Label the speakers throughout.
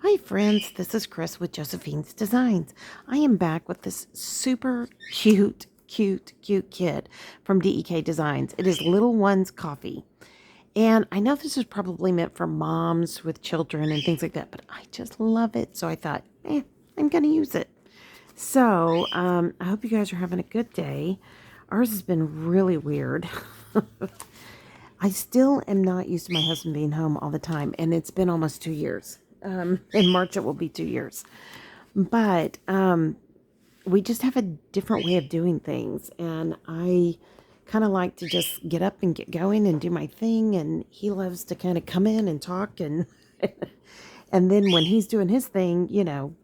Speaker 1: Hi friends, this is Chris with Josephine's Designs. I am back with this super cute kid from DEK Designs. It is Little One's Coffee. And I know this is probably meant for moms with children and things like that, but I just love it. So I thought, I'm going to use it. So I hope you guys are having a good day. Ours has been really weird. I still am not used to my husband being home all the time, and it's been almost 2 years. In March, it will be 2 years. But we just have a different way of doing things, and I kind of like to just get up and get going and do my thing, and he loves to kind of come in and talk, and and then when he's doing his thing,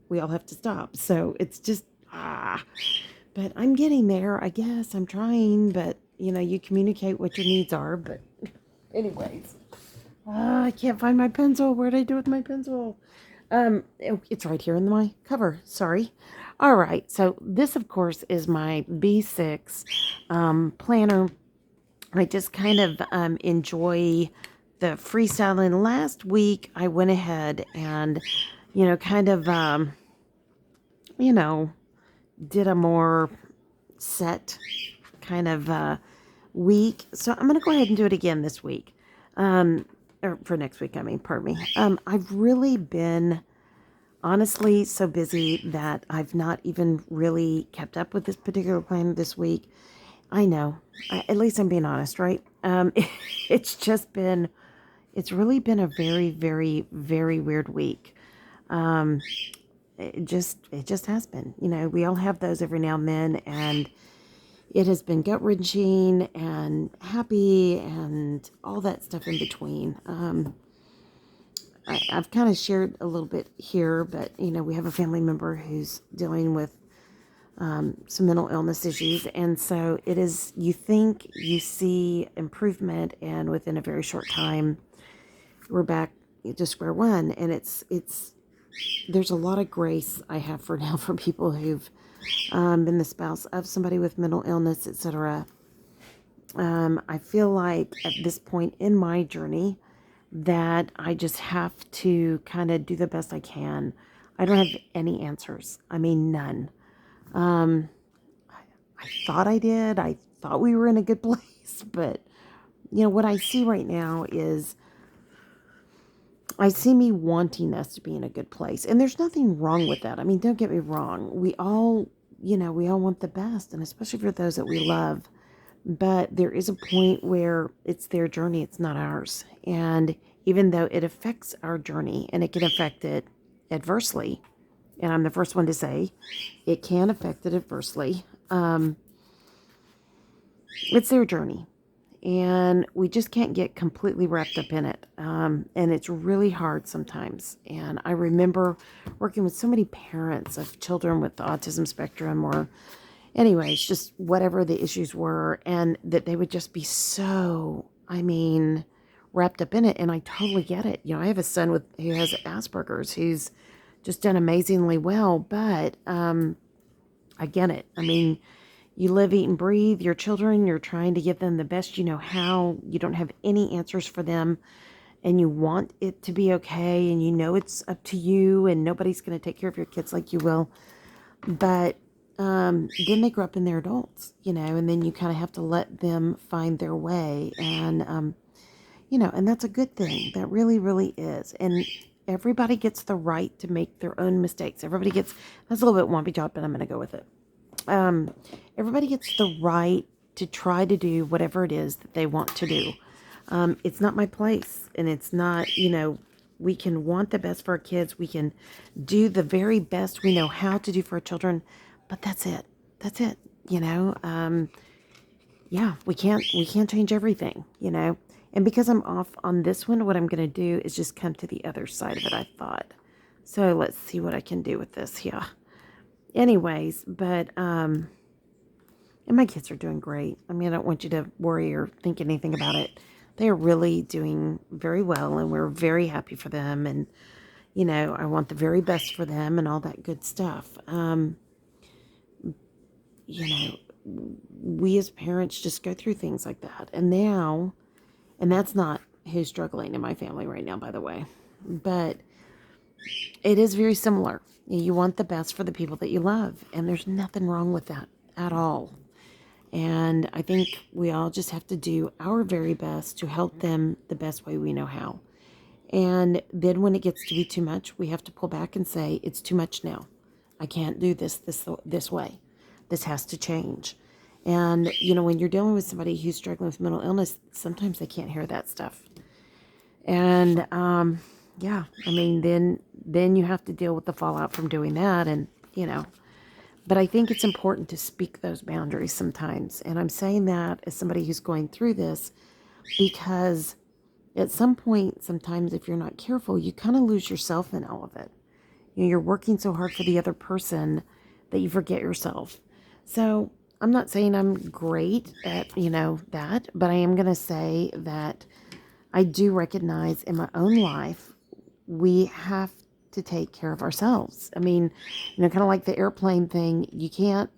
Speaker 1: we all have to stop. So it's just but I'm getting there. I guess I'm trying, but you communicate what your needs are. But anyways, I can't find my pencil. What did I do with my pencil? It's right here in my cover. Sorry. All right. So this, of course, is my B6 planner. I just kind of enjoy the freestyling. Last week, I went ahead and, kind of, you know, did a more set kind of week. So I'm going to go ahead and do it again this week. Or for next week, pardon me. I've really been honestly so busy that I've not even really kept up with this particular plan this week. I know. At least I'm being honest, right? It's just been, it's really been a very weird week. Um, it just has been. We all have those every now and then, and it has been gut wrenching and happy and all that stuff in between. I've kind of shared a little bit here, but we have a family member who's dealing with some mental illness issues, and so it is. You think you see improvement, and within a very short time, we're back to square one. And it's there's a lot of grace I have for now for people who've been the spouse of somebody with mental illness, etc. I feel like at this point in my journey that I just have to kind of do the best I can. I don't have any answers. I mean, none. Um, I thought I did. I thought we were in a good place, but what I see right now is I see me wanting us to be in a good place, and there's nothing wrong with that. I mean, don't get me wrong. We all want the best, and especially for those that we love. But there is a point where it's their journey, it's not ours. And even though it affects our journey and it can affect it adversely, and I'm the first one to say it can affect it adversely, it's their journey. And we just can't get completely wrapped up in it. And it's really hard sometimes. And I remember working with so many parents of children with the autism spectrum, or anyways, just whatever the issues were, and that they would just be so, wrapped up in it. And I totally get it. I have a son who has Asperger's, who's just done amazingly well, but I get it. You live, eat, and breathe your children. You're trying to give them the best you know how. You don't have any answers for them, and you want it to be okay, and it's up to you, and nobody's going to take care of your kids like you will. But then they grow up and they're adults, and then you kind of have to let them find their way. And, and that's a good thing. That really is. And everybody gets the right to make their own mistakes. That's a little bit wompy job, but I'm going to go with it. Everybody gets the right to try to do whatever it is that they want to do. It's not my place, and it's not, we can want the best for our kids. We can do the very best we know how to do for our children, but that's it. That's it. Yeah, we can't change everything, And because I'm off on this one, what I'm going to do is just come to the other side of it, I thought. So let's see what I can do with this here. Anyways, but and my kids are doing great. I don't want you to worry or think anything about it. They are really doing very well, and we're very happy for them. And I want the very best for them and all that good stuff. You know, we as parents just go through things like that. And that's not who's struggling in my family right now, by the way. But It is very similar. You want the best for the people that you love, and there's nothing wrong with that at all. And I think we all just have to do our very best to help them the best way we know how. And then when it gets to be too much, we have to pull back and say, it's too much now. I can't do this way. This has to change. And, when you're dealing with somebody who's struggling with mental illness, sometimes they can't hear that stuff. And, yeah, I mean, then you have to deal with the fallout from doing that. And, but I think it's important to speak those boundaries sometimes. And I'm saying that as somebody who's going through this because at some point, sometimes if you're not careful, you kind of lose yourself in all of it. You're working so hard for the other person that you forget yourself. So I'm not saying I'm great at, that, but I am going to say that I do recognize in my own life, we have to take care of ourselves. I mean, kind of like the airplane thing, you can't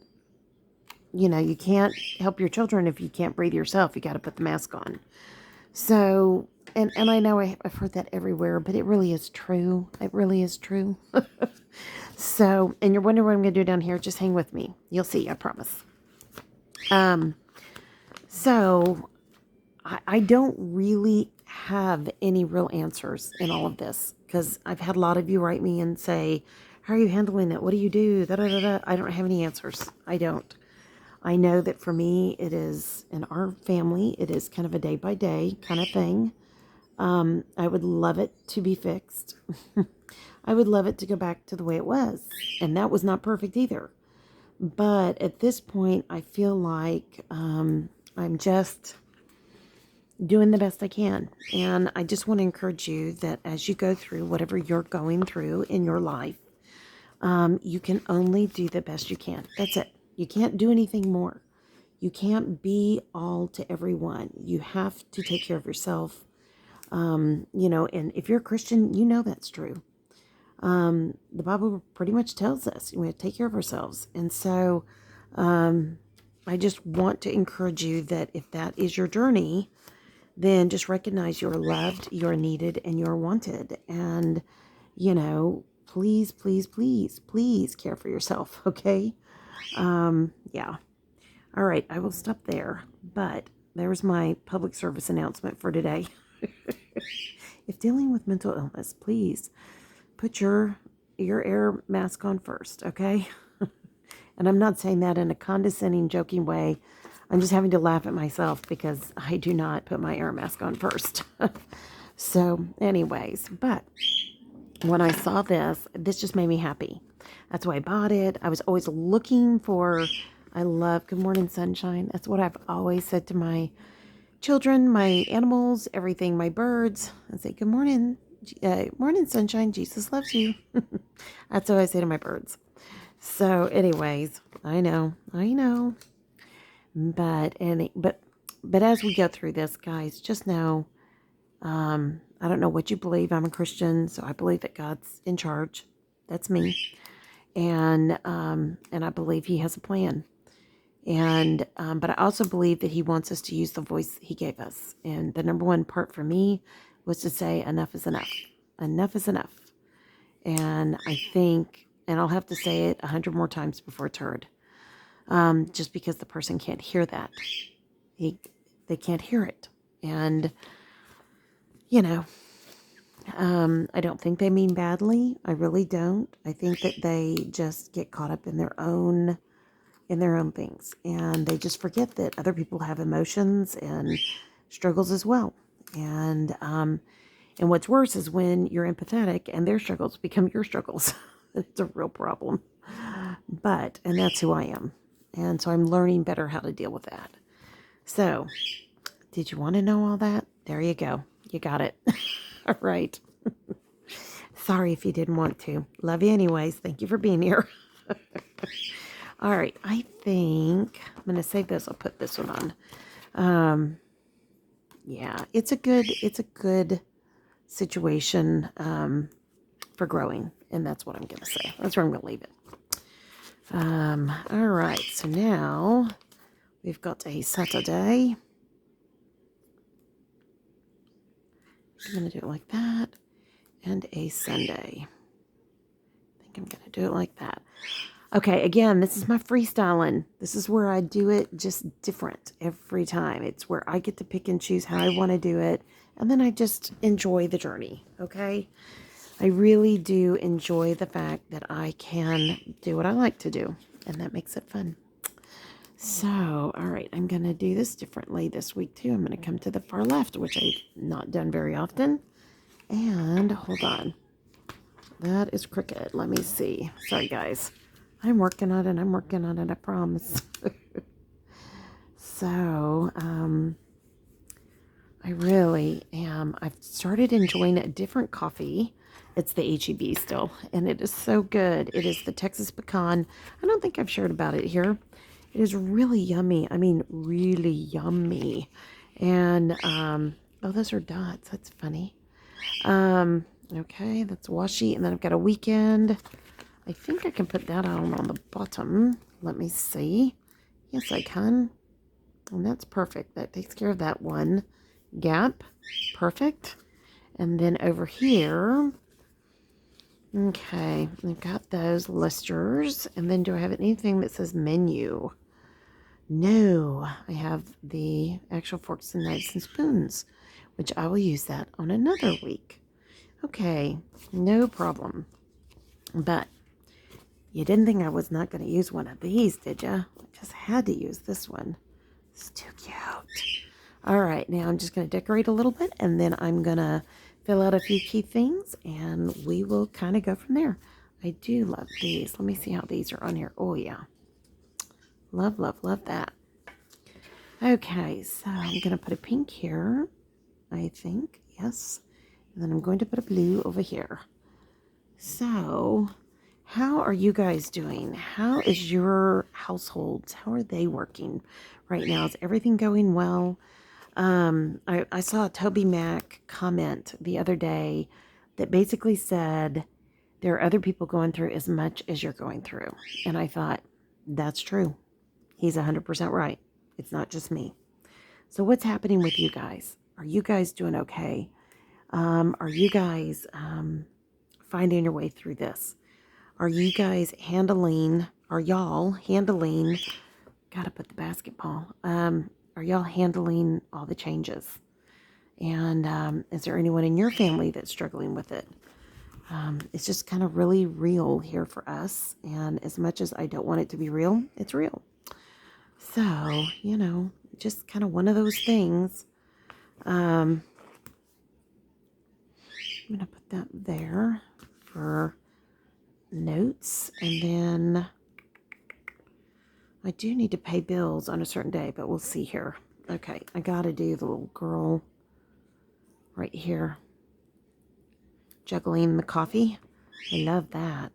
Speaker 1: help your children if you can't breathe yourself. You got to put the mask on. So, and I know I've heard that everywhere, but it really is true. It really is true. So, and you're wondering what I'm going to do down here, just hang with me. You'll see, I promise. So I don't really have any real answers in all of this because I've had a lot of you write me and say, how are you handling it? What do you do? Da, da, da, da. I don't have any answers. I don't. I know that for me, it is, in our family, it is kind of a day by day kind of thing. I would love it to be fixed. I would love it to go back to the way it was. And that was not perfect either. But at this point, I feel like I'm just doing the best I can. And I just want to encourage you that as you go through whatever you're going through in your life, you can only do the best you can. That's it. You can't do anything more. You can't be all to everyone. You have to take care of yourself. And if you're a Christian, that's true. The Bible pretty much tells us we have to take care of ourselves. And so I just want to encourage you that if that is your journey, then just recognize you're loved, you're needed, and you're wanted. And, please, please, please, please care for yourself, okay? Yeah. All right, I will stop there. But there's my public service announcement for today. If dealing with mental illness, please put your air mask on first, okay? And I'm not saying that in a condescending, joking way. I'm just having to laugh at myself because I do not put my air mask on first. So, anyways, but when I saw this just made me happy. That's why I bought it. I was always looking for, I love Good Morning Sunshine. That's what I've always said to my children, my animals, everything, my birds. I say, good morning, morning sunshine, Jesus loves you. That's what I say to my birds. So anyways, I know. But as we go through this, guys, just know, I don't know what you believe. I'm a Christian, so I believe that God's in charge. That's me. And I believe he has a plan. And, but I also believe that he wants us to use the voice he gave us. And the number one part for me was to say, enough is enough. Enough is enough. And I think, and I'll have to say it 100 more times before it's heard. Just because the person can't hear that. They can't hear it. And, I don't think they mean badly. I really don't. I think that they just get caught up in their own things, and they just forget that other people have emotions and struggles as well. And what's worse is when you're empathetic and their struggles become your struggles. It's a real problem. And that's who I am. And so I'm learning better how to deal with that. So, did you want to know all that? There you go. You got it. All right. Sorry if you didn't want to. Love you anyways. Thank you for being here. All right, I think I'm going to save this. I'll put this one on. Yeah, it's a good situation for growing, and that's what I'm going to say. That's where I'm going to leave it. All right, so now we've got a Saturday. I'm going to do it like that, and a Sunday. I'm going to do it like that. Okay, again, this is my freestyling. This is where I do it just different every time. It's where I get to pick and choose how I want to do it, and then I just enjoy the journey, okay? I really do enjoy the fact that I can do what I like to do, and that makes it fun. So, all right, I'm going to do this differently this week, too. I'm going to come to the far left, which I've not done very often. And, hold on. That is crooked. Let me see. Sorry, guys. I'm working on it. I'm working on it. I promise. So, I really am. I've started enjoying a different coffee. It's the HEB still, and it is so good. It is the Texas Pecan. I don't think I've shared about it here. It is really yummy. I mean, really yummy. And, oh, those are dots. That's funny. Okay, that's washi. And then I've got a weekend. I think I can put that on the bottom. Let me see. Yes, I can. And that's perfect. That takes care of that one gap. Perfect. And then over here, okay, I've got those listers. And then do I have anything that says menu? No, I have the actual forks and knives and spoons, which I will use that on another week. Okay, no problem. But you didn't think I was not going to use one of these, did you? I just had to use this one. It's too cute. All right, now I'm just going to decorate a little bit, and then I'm going to fill out a few key things, and we will kind of go from there. I do love these. Let me see how these are on here. Oh, yeah. Love, love, love that. Okay, so I'm going to put a pink here, I think. Yes. And then I'm going to put a blue over here. So, how are you guys doing? How is your households? How are they working right now? Is everything going well? I saw a Toby Mac comment the other day that basically said there are other people going through as much as you're going through. And I thought, that's true. He's 100% right. It's not just me. So what's happening with you guys? Are you guys doing okay? Are you guys finding your way through this? Are y'all handling, gotta put the basketball, are y'all handling all the changes? And is there anyone in your family that's struggling with it? It's just kind of really real here for us. And as much as I don't want it to be real, it's real. So, just kind of one of those things. I'm going to put that there for notes. And then I do need to pay bills on a certain day, but we'll see here. Okay, I got to do the little girl right here. Juggling the coffee. I love that.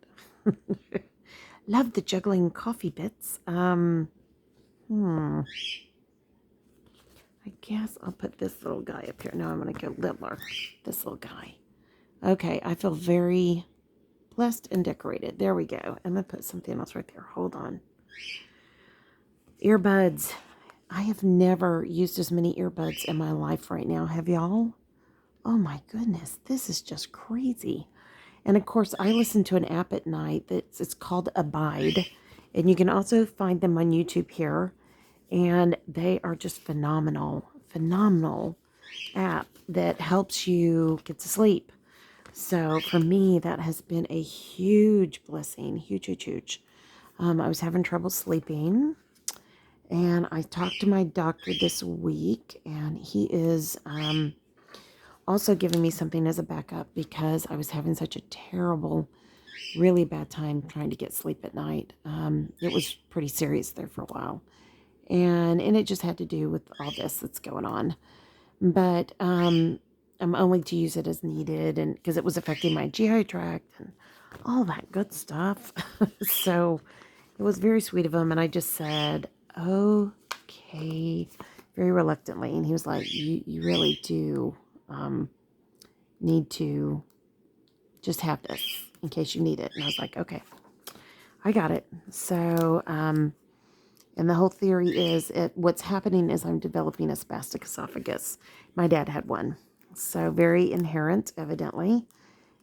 Speaker 1: Love the juggling coffee bits. I guess I'll put this little guy up here. No, I'm going to go littler. This little guy. Okay, I feel very blessed and decorated. There we go. I'm going to put something else right there. Hold on. Earbuds. I have never used as many earbuds in my life right now. Have y'all? Oh my goodness. This is just crazy. And of course, I listen to an app at night it's called Abide. And you can also find them on YouTube here. And they are just phenomenal app that helps you get to sleep. So for me, that has been a huge blessing. Huge. I was having trouble sleeping. And I talked to my doctor this week. And he is also giving me something as a backup because I was having such a terrible, really bad time trying to get sleep at night. It was pretty serious there for a while. And it just had to do with all this that's going on. But I'm only to use it as needed, and because it was affecting my GI tract and all that good stuff. So it was very sweet of him, and I just said, okay, very reluctantly. And he was like, you really do need to just have this in case you need it. And I was like, okay, I got it. So, and the whole theory is what's happening is I'm developing a spastic esophagus. My dad had one. So very inherent, evidently.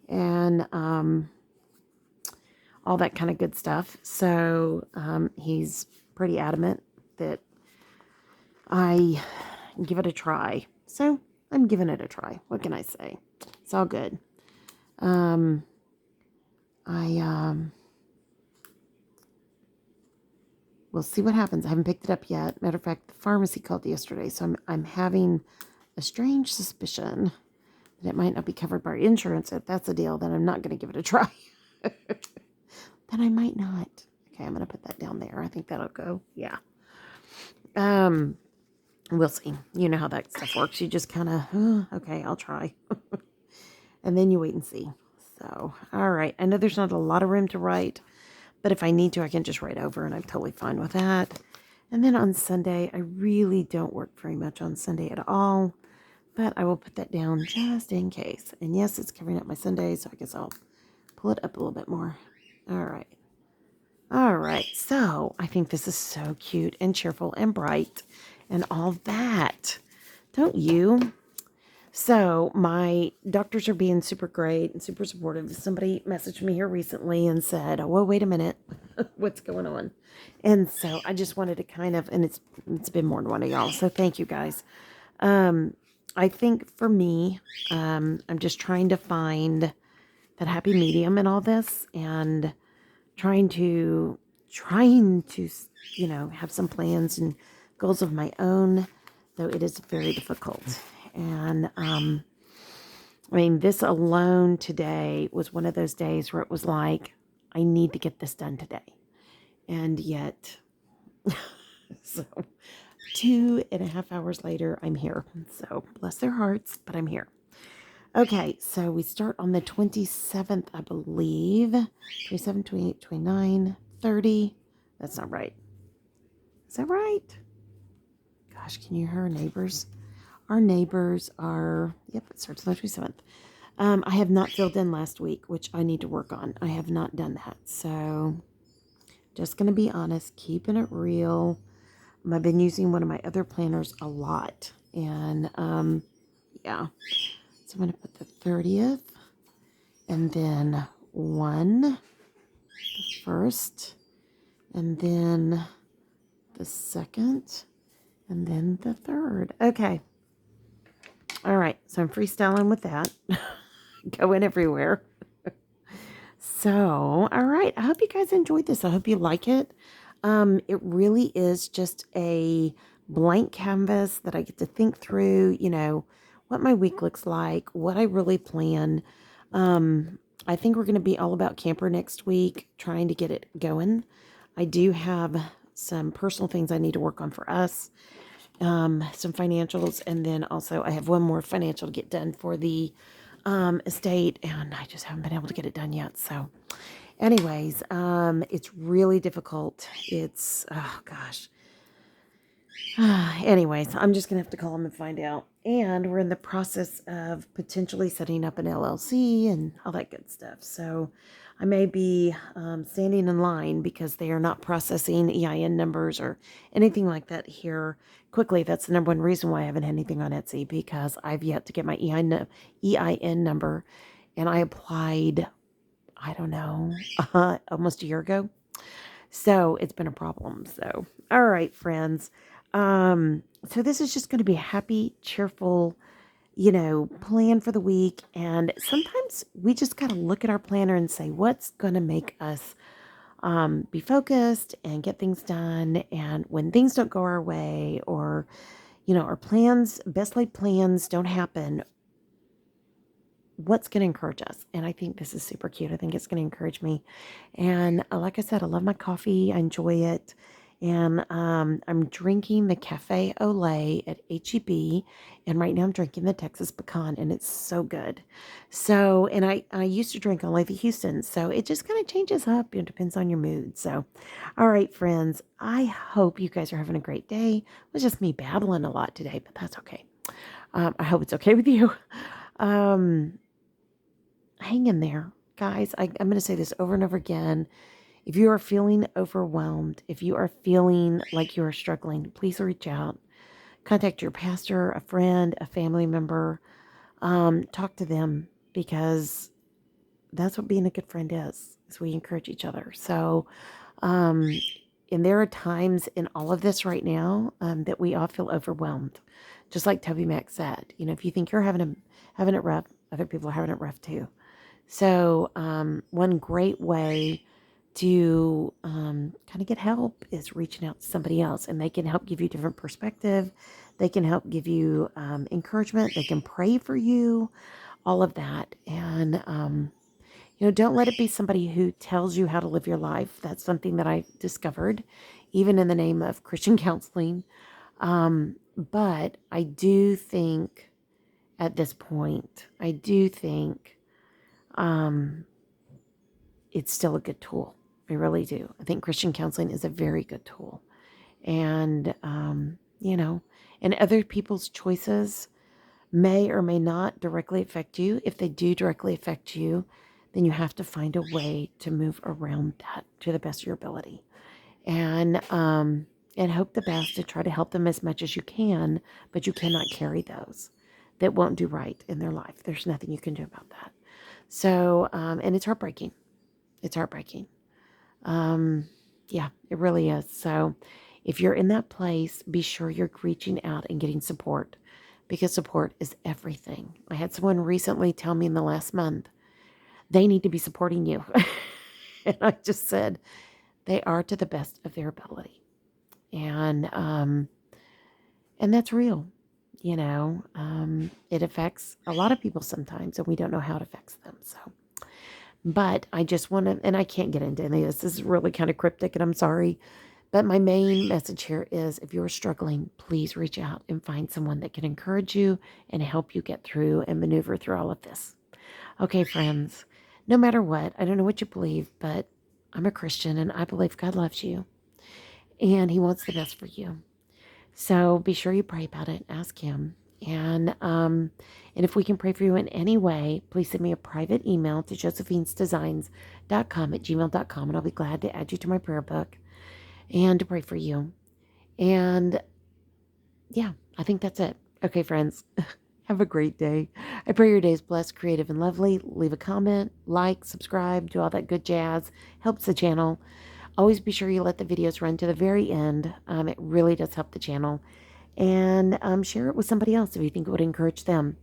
Speaker 1: And all that kind of good stuff. So he's pretty adamant that I give it a try. So I'm giving it a try. What can I say? It's all good. We'll see what happens. I haven't picked it up yet. Matter of fact, the pharmacy called yesterday, so I'm having a strange suspicion that it might not be covered by insurance. If that's the deal, then I'm not going to give it a try. Then I might not. Okay, I'm going to put that down there. I think that'll go. Yeah. We'll see. You know how that stuff works. You just kind of, okay, I'll try. And then you wait and see. So, all right. I know there's not a lot of room to write, but if I need to, I can just write over, and I'm totally fine with that. And then on Sunday, I really don't work very much on Sunday at all, but I will put that down just in case. And yes, it's covering up my Sunday, so I guess I'll pull it up a little bit more. All right. All right. So I think this is so cute and cheerful and bright and all that. Don't you? So my doctors are being super great and super supportive. Somebody messaged me here recently and said, "Oh, well, wait a minute, what's going on?" And so I just wanted to kind of, and it's been more than one of y'all. So thank you guys. I think for me, I'm just trying to find that happy medium in all this, and trying to, have some plans and goals of my own, though it is very difficult. And, this alone today was one of those days where it was like, I need to get this done today. And yet, so 2.5 hours later, I'm here. So bless their hearts, but I'm here. Okay, so we start on the 27th, I believe. 27, 28, 29, 30. That's not right. Is that right? Gosh, can you hear our neighbors? Our neighbors are, yep, it starts on the 27th. I have not filled in last week, which I need to work on. I have not done that. So just going to be honest, keeping it real. I've been using one of my other planners a lot. And yeah. So I'm going to put the 30th, and then 1, the 1st, and then the 2nd, and then the 3rd. Okay. All right. So I'm freestyling with that. Going everywhere. So, all right. I hope you guys enjoyed this. I hope you like it. It really is just a blank canvas that I get to think through, what my week looks like, what I really plan. I think we're going to be all about camper next week, trying to get it going. I do have some personal things I need to work on for us, some financials, and then also I have one more financial to get done for the estate, and I just haven't been able to get it done yet. So anyways, it's really difficult. It's, oh gosh. Anyways, I'm just going to have to call them and find out. And we're in the process of potentially setting up an LLC and all that good stuff. So I may be standing in line because they are not processing EIN numbers or anything like that here quickly. That's the number one reason why I haven't had anything on Etsy, because I've yet to get my EIN number. And I applied, I don't know, almost a year ago. So it's been a problem. So, all right, friends. So this is just going to be a happy, cheerful, plan for the week. And sometimes we just got to look at our planner and say, what's going to make us be focused and get things done. And when things don't go our way, or, our plans, best laid plans don't happen, what's going to encourage us? And I think this is super cute. I think it's going to encourage me. And like I said, I love my coffee. I enjoy it. And I'm drinking the Cafe au lait at HEB. And right now I'm drinking the Texas Pecan, and it's so good. So, and I used to drink only the Houston. So it just kind of changes up. It depends on your mood. So, all right, friends, I hope you guys are having a great day. It was just me babbling a lot today, but that's okay. I hope it's okay with you. Hang in there, guys. I'm going to say this over and over again. If you are feeling overwhelmed, if you are feeling like you are struggling, please reach out. Contact your pastor, a friend, a family member. Talk to them, because that's what being a good friend is we encourage each other. So, um, and there are times in all of this right now that we all feel overwhelmed. Just like Toby Mac said, if you think you're having it rough, other people are having it rough too. So, one great way to kind of get help is reaching out to somebody else, and they can help give you different perspective. They can help give you encouragement. They can pray for you, all of that. And, don't let it be somebody who tells you how to live your life. That's something that I discovered, even in the name of Christian counseling. But I do think at this point, I do think it's still a good tool. I really do. I think Christian counseling is a very good tool. And, and other people's choices may or may not directly affect you. If they do directly affect you, then you have to find a way to move around that to the best of your ability. And hope the best to try to help them as much as you can, but you cannot carry those that won't do right in their life. There's nothing you can do about that. So, and it's heartbreaking. It's heartbreaking. Yeah, it really is. So if you're in that place, be sure you're reaching out and getting support, because support is everything. I had someone recently tell me in the last month, they need to be supporting you. And I just said, they are to the best of their ability. And that's real. It affects a lot of people sometimes, and we don't know how it affects them. So, but I just want to, and I can't get into any of this. This is really kind of cryptic, and I'm sorry. But my main message here is, if you're struggling, please reach out and find someone that can encourage you and help you get through and maneuver through all of this. Okay, friends, no matter what, I don't know what you believe, but I'm a Christian and I believe God loves you and He wants the best for you. So be sure you pray about it, ask Him. And if we can pray for you in any way, please send me a private email to josephinesdesigns.com@gmail.com, and I'll be glad to add you to my prayer book and to pray for you. And yeah, I think that's it. Okay, friends, have a great day. I pray your day is blessed, creative, and lovely. Leave a comment, like, subscribe, do all that good jazz. Helps the channel. Always be sure you let the videos run to the very end. It really does help the channel. And share it with somebody else if you think it would encourage them.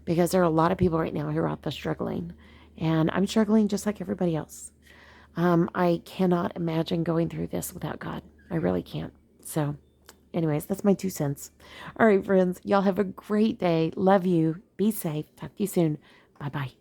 Speaker 1: Because there are a lot of people right now who are out there struggling. And I'm struggling just like everybody else. I cannot imagine going through this without God. I really can't. So, anyways, that's my 2 cents. All right, friends. Y'all have a great day. Love you. Be safe. Talk to you soon. Bye-bye.